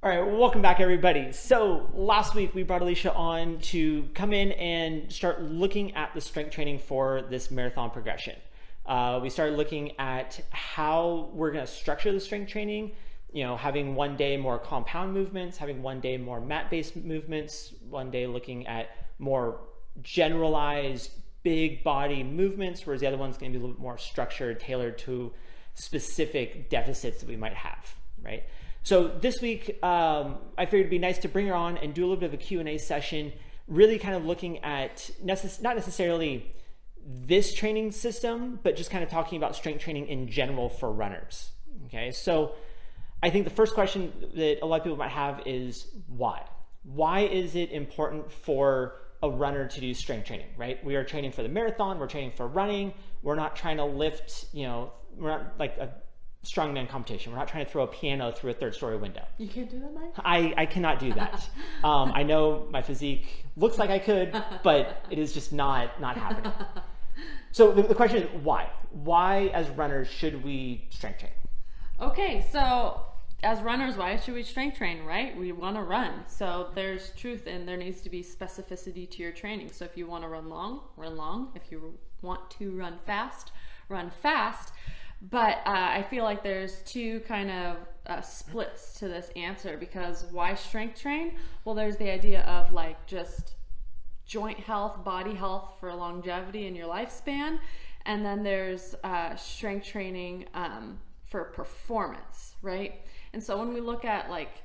All right, well, welcome back, everybody. So last week we brought Alicia on to come in and start looking at the strength training for this marathon progression. We started looking at how we're going to structure the strength training, having one day more compound movements, having one day more mat-based movements, one day looking at more generalized big body movements, whereas the other one's going to be a little bit more structured, tailored to specific deficits that we might have, right? So this week, I figured it'd be nice to bring her on and do a little bit of a Q&A session, really kind of looking at not necessarily this training system, but just kind of talking about strength training in general for runners. Okay, so I think the first question that a lot of people might have is why? Why is it important for a runner to do strength training, right? We are training for the marathon, we're training for running, we're not trying to lift, we're not like a strongman competition. We're not trying to throw a piano through a third-story window. You can't do that, Mike? I cannot do that. I know my physique looks like I could, but it is just not happening. So the question is why? Why, as runners, should we strength train? Okay, so as runners, why should we strength train, right? We want to run. So there's truth and there needs to be specificity to your training. So if you want to run long, run long. If you want to run fast, run fast. But I feel like there's two kind of splits to this answer, because why strength train? Well, there's the idea of like just joint health, body health for longevity in your lifespan. And then there's strength training for performance, right? And so when we look at like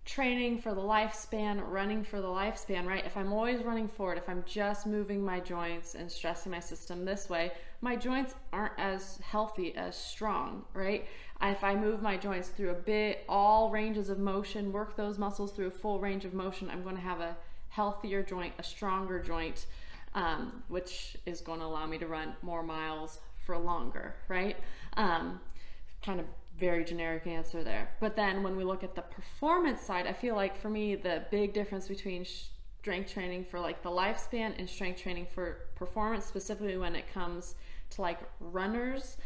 training for the lifespan, running for the lifespan, right? If I'm always running forward, if I'm just moving my joints and stressing my system this way, my joints aren't as healthy, as strong, right? If I move my joints through all ranges of motion, work those muscles through a full range of motion, I'm going to have a healthier joint, a stronger joint, which is going to allow me to run more miles for longer, right? Kind of very generic answer there. But then when we look at the performance side, I feel like for me, the big difference between strength training for like the lifespan and strength training for performance, specifically when it comes to like runners,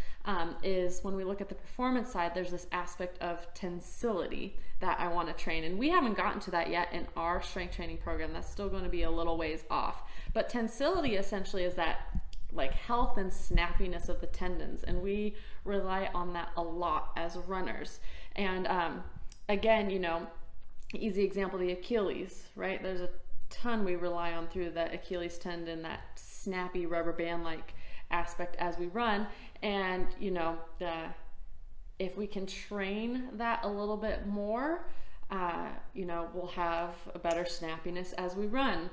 is when we look at the performance side, there's this aspect of tensility that I want to train. And we haven't gotten to that yet in our strength training program. That's still going to be a little ways off. But tensility essentially is that like health and snappiness of the tendons, and we rely on that a lot as runners. And again, easy example, the Achilles, right? There's a ton we rely on through the Achilles tendon, that snappy rubber band like aspect as we run. And if we can train that a little bit more, we'll have a better snappiness as we run.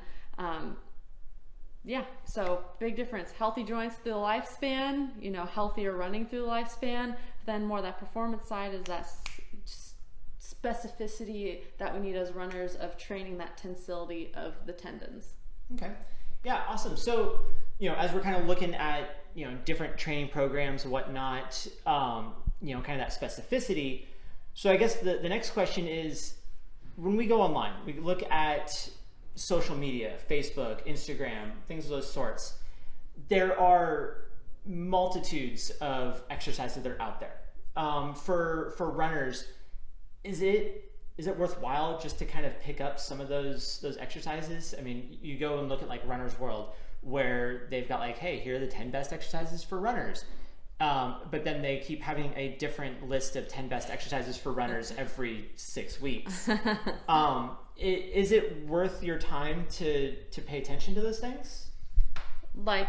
Yeah, so big difference. Healthy joints through the lifespan, healthier running through the lifespan. Then more that performance side is that specificity that we need as runners of training that tensility of the tendons. Okay. Yeah, awesome. So, as we're kind of looking at, different training programs and whatnot, kind of that specificity. So I guess the next question is, when we go online, we look at social media, Facebook, Instagram, things of those sorts, there are multitudes of exercises that are out there. For runners, is it worthwhile just to kind of pick up some of those exercises? I mean, you go and look at like Runner's World, where they've got like, hey, here are the 10 best exercises for runners. But then they keep having a different list of 10 best exercises for runners every 6 weeks. Is it worth your time to pay attention to those things? Like,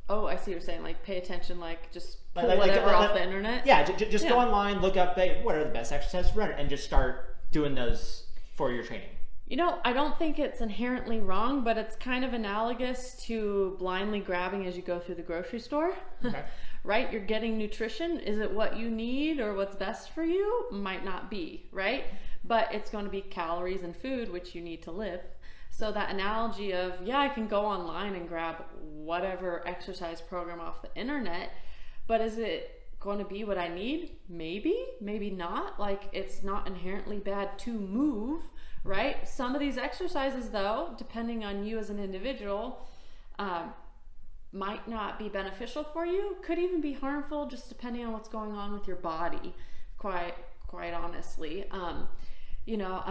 oh, I see what you're saying. Like, pay attention, like just pull whatever off the internet? Yeah, just go online, look up, what are the best exercises for runners, and just start doing those for your training. I don't think it's inherently wrong, but it's kind of analogous to blindly grabbing as you go through the grocery store. Okay. Right? You're getting nutrition. Is it what you need or what's best for you? Might not be, right? But it's going to be calories and food, which you need to live. So that analogy of, yeah, I can go online and grab whatever exercise program off the internet, but is it going to be what I need? Maybe, maybe not. Like, it's not inherently bad to move, right? Some of these exercises, though, depending on you as an individual, might not be beneficial for you, could even be harmful, just depending on what's going on with your body, quite honestly. you know,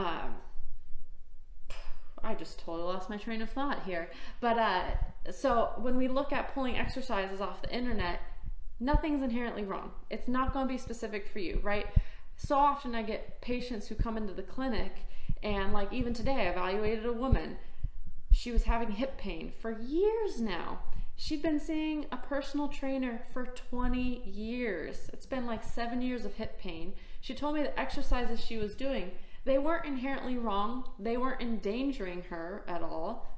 I just totally lost my train of thought here. But so when we look at pulling exercises off the internet, nothing's inherently wrong. It's not going to be specific for you, right? So often I get patients who come into the clinic, and like even today I evaluated a woman. She was having hip pain for years now. She'd been seeing a personal trainer for 20 years. It's been like 7 years of hip pain. She told me the exercises she was doing, they weren't inherently wrong. They weren't endangering her at all,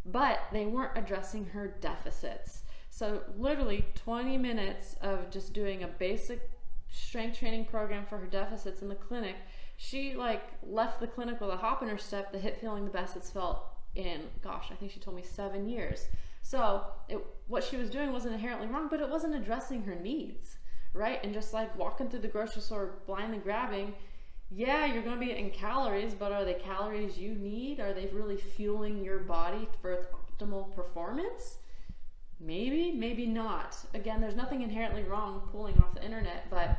but they weren't addressing her deficits. So literally 20 minutes of just doing a basic strength training program for her deficits in the clinic. She like left the clinic with a hop in her step, the hip feeling the best it's felt in, gosh, I think she told me 7 years. So what she was doing wasn't inherently wrong, but it wasn't addressing her needs, right? And just like walking through the grocery store blindly grabbing, yeah, you're going to be getting calories, but are they calories you need? Are they really fueling your body for its optimal performance? Maybe, maybe not. Again, there's nothing inherently wrong pulling off the internet, but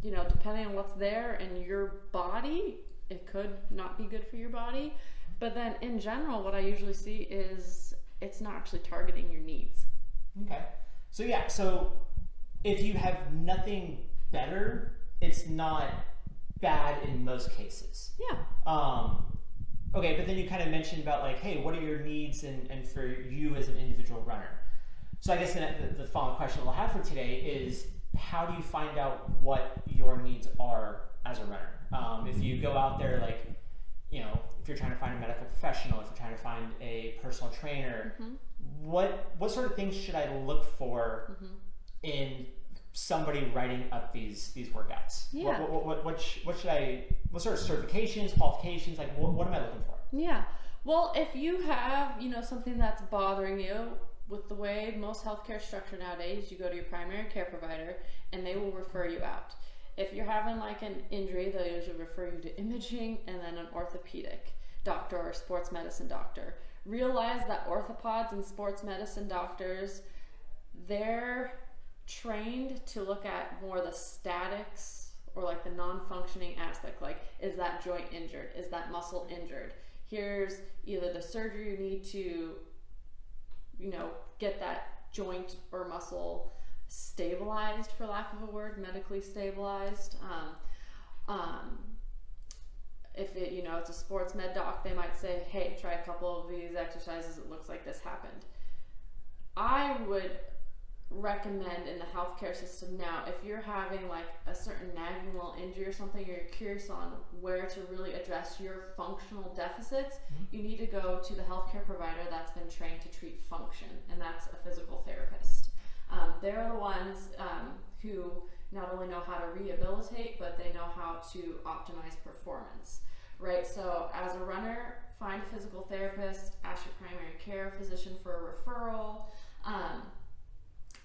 you know, depending on what's there in your body, it could not be good for your body. But then in general, what I usually see is it's not actually targeting your needs. Okay. So yeah, so if you have nothing better, it's not bad in most cases. Yeah. Okay, but then you kind of mentioned about like, hey, what are your needs and for you as an individual runner? So I guess the following question we'll have for today is, how do you find out what your needs are as a runner? If you go out there, like, you know, if you're trying to find a medical professional, if you're trying to find a personal trainer, what sort of things should I look for in somebody writing up these workouts? Yeah. What sort of certifications, qualifications, like what am I looking for? Yeah. Well, if you have, you know, something that's bothering you, with the way most healthcare is structured nowadays, you go to your primary care provider and they will refer you out. If you're having like an injury, they'll usually refer you to imaging and then an orthopedic doctor or sports medicine doctor. Realize that orthopods and sports medicine doctors, they're trained to look at more the statics or like the non-functioning aspect, like is that joint injured? Is that muscle injured? Here's either the surgery you need to, you know, get that joint or muscle stabilized, for lack of a word, medically stabilized. If it, you know, it's a sports med doc, they might say, hey, try a couple of these exercises, it looks like this happened. I would recommend in the healthcare system now, if you're having like a certain nagging little injury or something, you're curious on where to really address your functional deficits, you need to go to the healthcare provider that's been trained to treat function, and that's a physical therapist. They're the ones who not only know how to rehabilitate, but they know how to optimize performance, right? So as a runner, find a physical therapist, ask your primary care physician for a referral.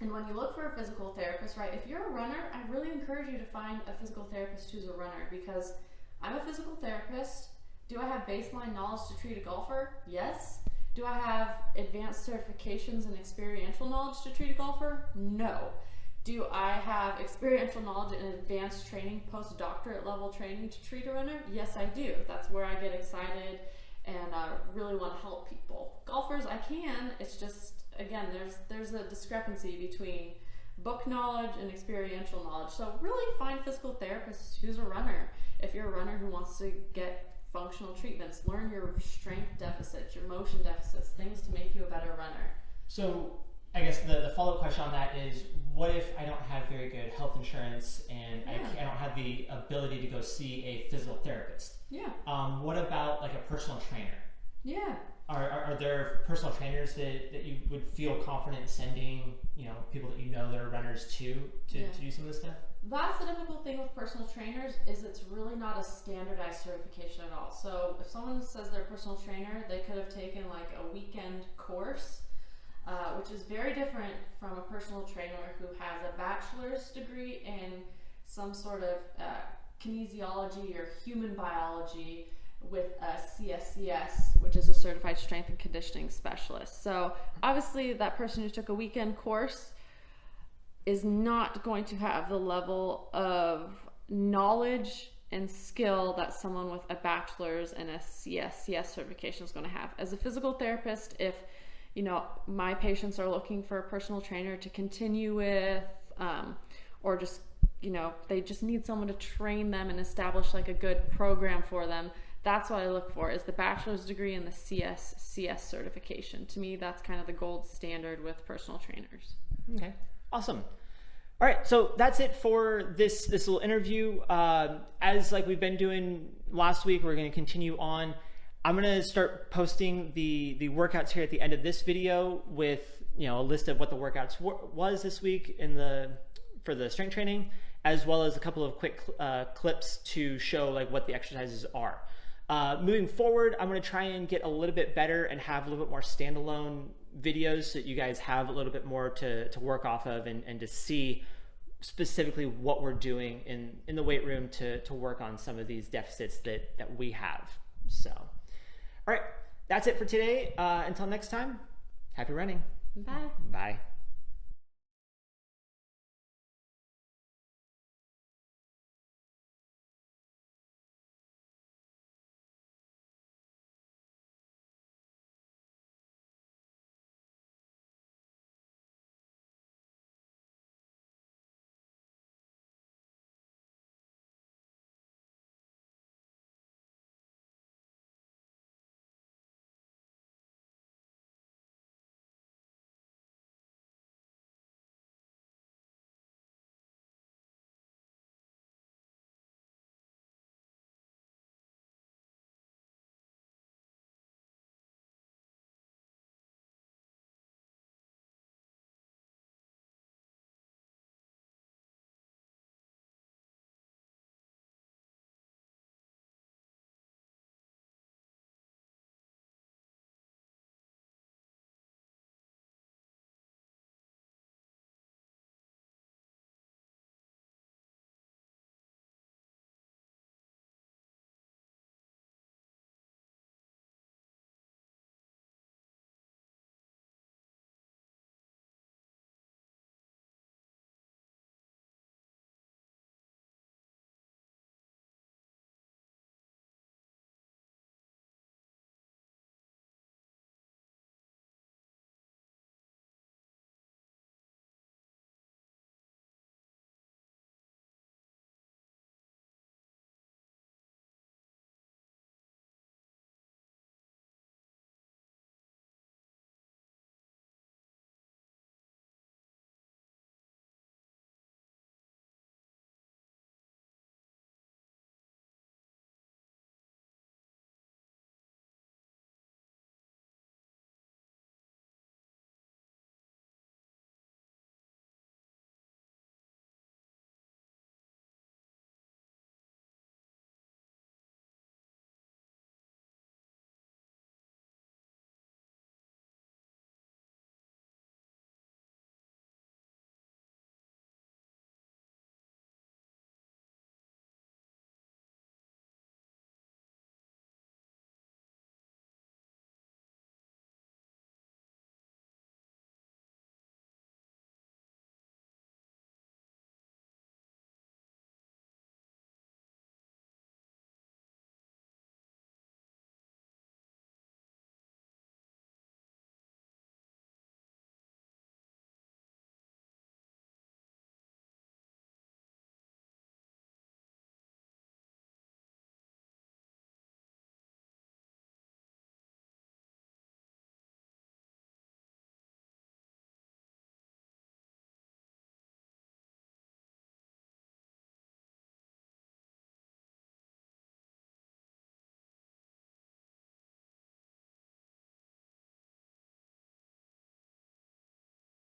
And when you look for a physical therapist, right, if you're a runner, I really encourage you to find a physical therapist who's a runner, because I'm a physical therapist. Do I have baseline knowledge to treat a golfer? Yes. Do I have advanced certifications and experiential knowledge to treat a golfer? No. Do I have experiential knowledge and advanced training, postdoctorate level training to treat a runner? Yes, I do. That's where I get excited and really want to help people. Golfers, I can. It's just, again, there's a discrepancy between book knowledge and experiential knowledge. So really find a physical therapist who's a runner. If you're a runner who wants to get functional treatments, learn your strength deficits, your motion deficits, things to make you a better runner. So I guess the follow-up question on that is, what if I don't have very good health insurance and I don't have the ability to go see a physical therapist? Yeah. What about like a personal trainer? Yeah. Are there personal trainers that you would feel confident sending, you know, people that you know that are runners to do some of this stuff? That's the difficult thing with personal trainers, is it's really not a standardized certification at all. So if someone says they're a personal trainer, they could have taken like a weekend course, which is very different from a personal trainer who has a bachelor's degree in some sort of kinesiology or human biology with a CSCS, which is a certified strength and conditioning specialist. So obviously that person who took a weekend course is not going to have the level of knowledge and skill that someone with a bachelor's and a CS certification is going to have. As a physical therapist, if my patients are looking for a personal trainer to continue with, or just they just need someone to train them and establish like a good program for them, that's what I look for, is the bachelor's degree and the CS certification. To me, that's kind of the gold standard with personal trainers. Okay, awesome. All right, so that's it for this little interview. As like we've been doing last week, we're going to continue on. I'm going to start posting the workouts here at the end of this video with a list of what the workouts was this week for the strength training, as well as a couple of quick clips to show like what the exercises are. Moving forward, I'm going to try and get a little bit better and have a little bit more standalone videos so that you guys have a little bit more to work off of and to see specifically what we're doing in the weight room to work on some of these deficits that we have. So, all right, that's it for today. Until next time, happy running. Bye. Bye.